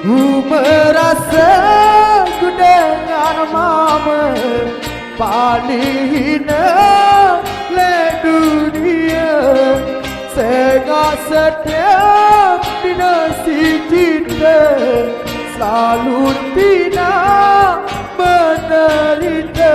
Ku merasa ku dengan mama paling hina le dunia. Sehingga setiap dinasti cinta selalu tidak menderita.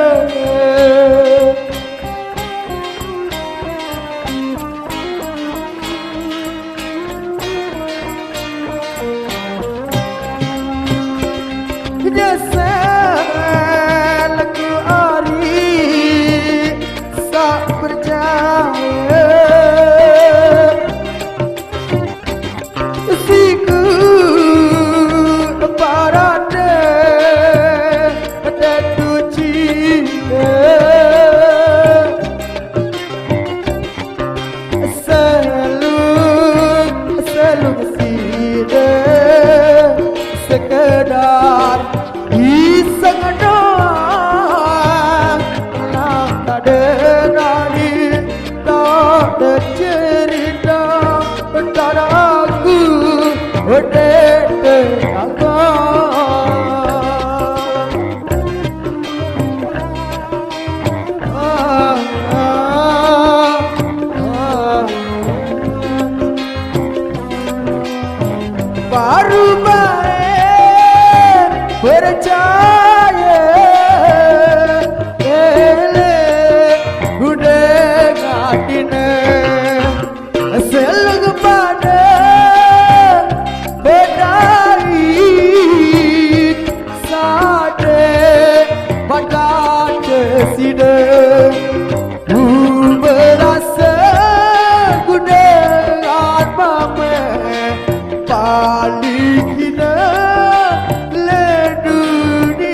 Nyesel ku hari tak percaya siku parade dan tu cinta selalu sida sekedar iseng doang, tak ada nari, tak ada cerita, tak ada aku, baru baik percaya udah ngatina selalu kepada bedai sade bagai kesida ku merasa ku dengan mama paling hina le dunia.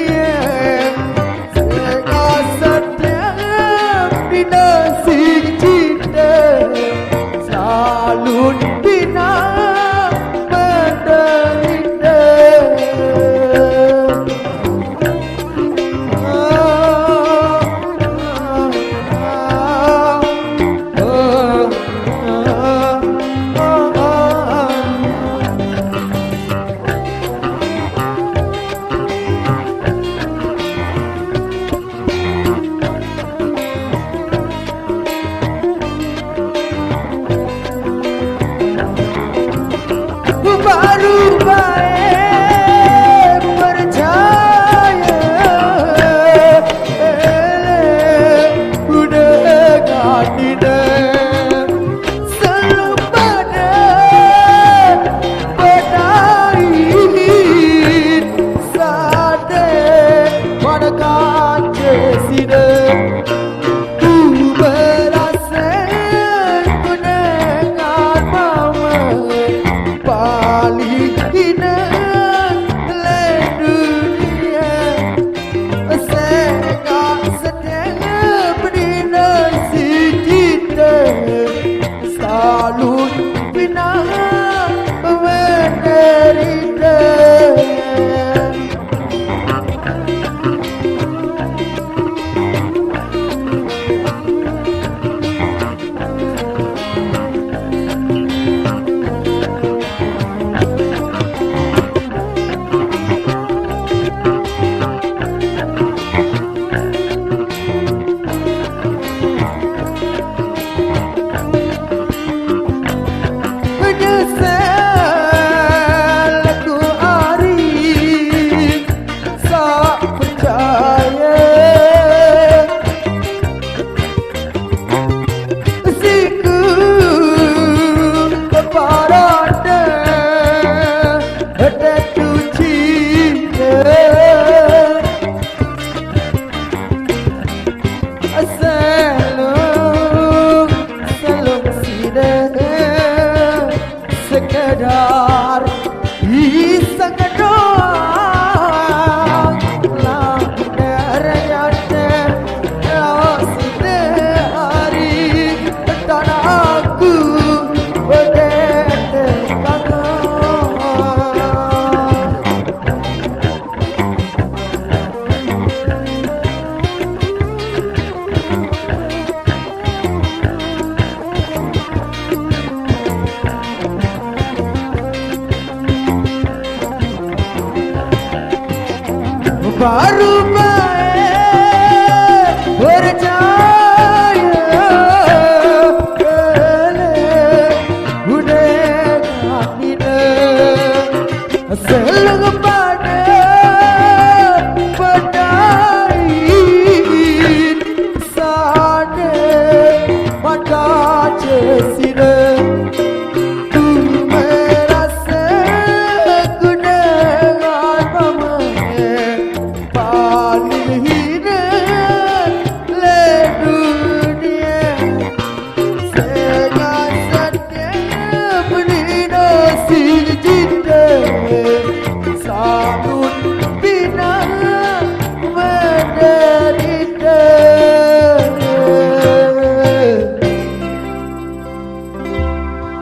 baru baik percaya udah ngambil selengkap